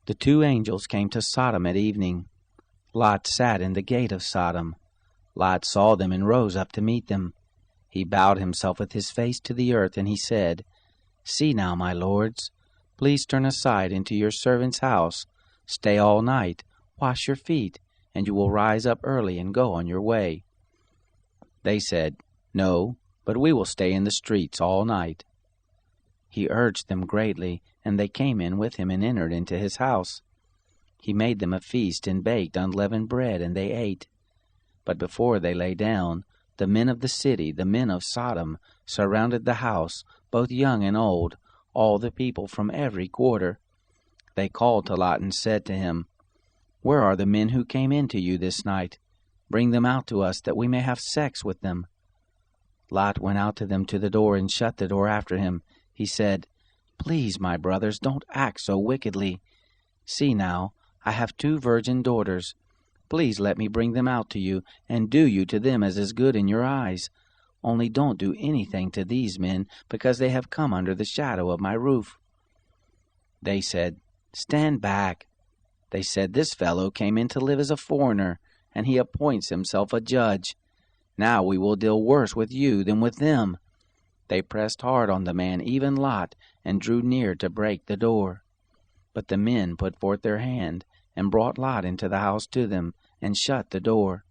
The two angels came to Sodom at evening. Lot sat in the gate of Sodom. Lot saw them and rose up to meet them. He bowed himself with his face to the earth, and he said, "See now, my lords, please turn aside into your servant's house. Stay all night, wash your feet, and you will rise up early and go on your way." They said, "No, but we will stay in the streets all night." He urged them greatly, and they came in with him and entered into his house. He made them a feast and baked unleavened bread, and they ate. But before they lay down, the men of the city, the men of Sodom, surrounded the house, both young and old, all the people from every quarter. They called to Lot and said to him, "Where are the men who came in to you this night? Bring them out to us, that we may have sex with them." Lot went out to them to the door and shut the door after him. He said, "Please, my brothers, don't act so wickedly. See now, I have 2 virgin daughters. Please let me bring them out to you, and do you to them as is good in your eyes. Only don't do anything to these men, because they have come under the shadow of my roof." They said, "Stand back." They said, "This fellow came in to live as a foreigner, and he appoints himself a judge. Now we will deal worse with you than with them." They pressed hard on the man, even Lot, and drew near to break the door. But the men put forth their hand, and brought Lot into the house to them, and shut the door.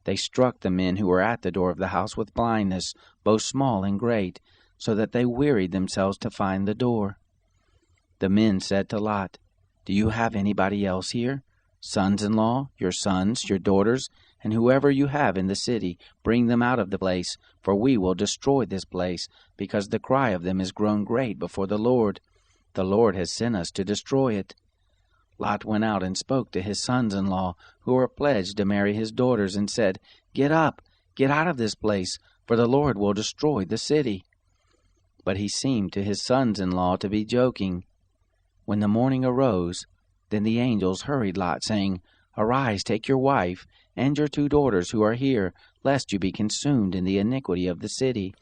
They struck the men who were at the door of the house with blindness, both small and great, so that they wearied themselves to find the door. The men said to Lot, "Do you have anybody else here? Sons-in-law, your sons, your daughters, and whoever you have in the city, bring them out of the place, for we will destroy this place, because the cry of them is grown great before the Lord. The Lord has sent us to destroy it." Lot went out and spoke to his sons-in-law, who were pledged to marry his daughters, and said, "Get up, get out of this place, for the Lord will destroy the city." But he seemed to his sons-in-law to be joking. When the morning arose, then the angels hurried Lot, saying, "Arise, take your wife, and your 2 daughters who are here, lest you be consumed in the iniquity of the city."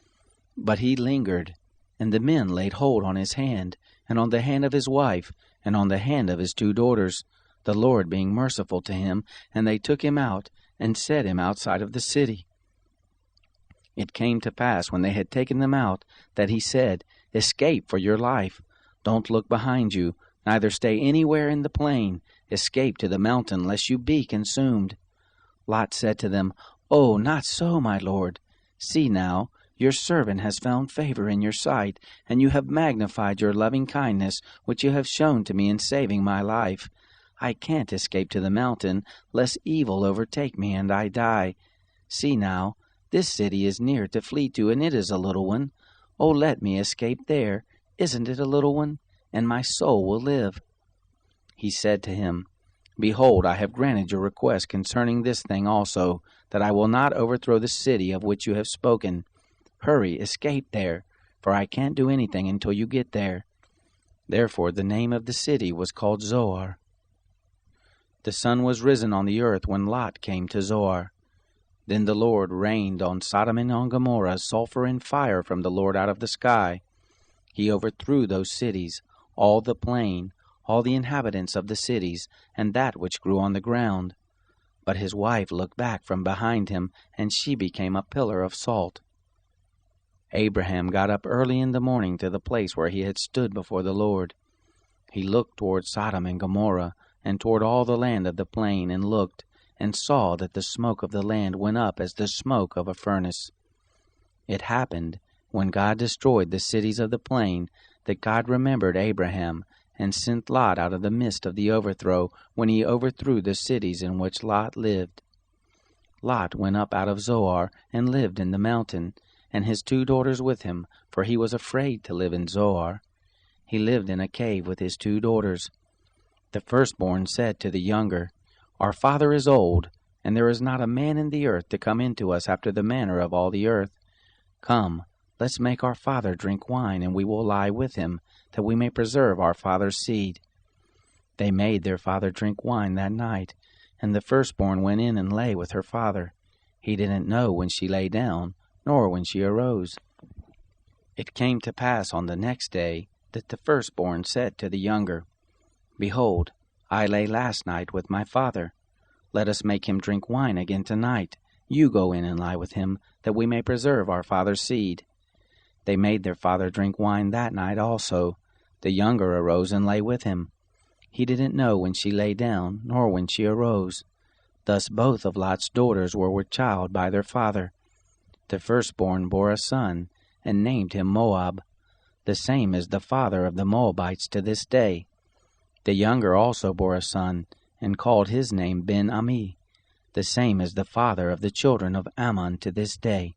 But he lingered, and the men laid hold on his hand, and on the hand of his wife, and on the hand of his 2 daughters, the Lord being merciful to him, and they took him out, and set him outside of the city. It came to pass, when they had taken them out, that he said, "Escape for your life. Don't look behind you, neither stay anywhere in the plain. Escape to the mountain, lest you be consumed." Lot said to them, "Oh, not so, my lord. See now, your servant has found favor in your sight, and you have magnified your loving kindness, which you have shown to me in saving my life. I can't escape to the mountain, lest evil overtake me and I die. See now, this city is near to flee to, and it is a little one. Oh, let me escape there. Isn't it a little one? And my soul will live." He said to him, "Behold, I have granted your request concerning this thing also, that I will not overthrow the city of which you have spoken. Hurry, escape there, for I can't do anything until you get there." Therefore the name of the city was called Zoar. The sun was risen on the earth when Lot came to Zoar. Then the Lord rained on Sodom and on Gomorrah sulfur and fire from the Lord out of the sky. He overthrew those cities, all the plain, all the inhabitants of the cities, and that which grew on the ground. But his wife looked back from behind him, and she became a pillar of salt. Abraham got up early in the morning to the place where he had stood before the Lord. He looked toward Sodom and Gomorrah, and toward all the land of the plain, and looked, and saw that the smoke of the land went up as the smoke of a furnace. It happened, when God destroyed the cities of the plain, that God remembered Abraham, and sent Lot out of the midst of the overthrow, when he overthrew the cities in which Lot lived. Lot went up out of Zoar, and lived in the mountain, and his 2 daughters with him, for he was afraid to live in Zoar. He lived in a cave with his 2 daughters. The firstborn said to the younger, "Our father is old, and there is not a man in the earth to come into us after the manner of all the earth. Come, let's make our father drink wine, and we will lie with him, that we may preserve our father's seed." They made their father drink wine that night, and the firstborn went in and lay with her father. He didn't know when she lay down, nor when she arose. It came to pass on the next day that the firstborn said to the younger, "Behold, I lay last night with my father. Let us make him drink wine again tonight. You go in and lie with him, that we may preserve our father's seed. They made their father drink wine that night also. The younger arose and lay with him. He didn't know when she lay down, nor when she arose. Thus both of Lot's daughters were with child by their father. The firstborn bore a son, and named him Moab. The same is the father of the Moabites to this day. The younger also bore a son, and called his name Ben-Ammi. The same is the father of the children of Ammon to this day.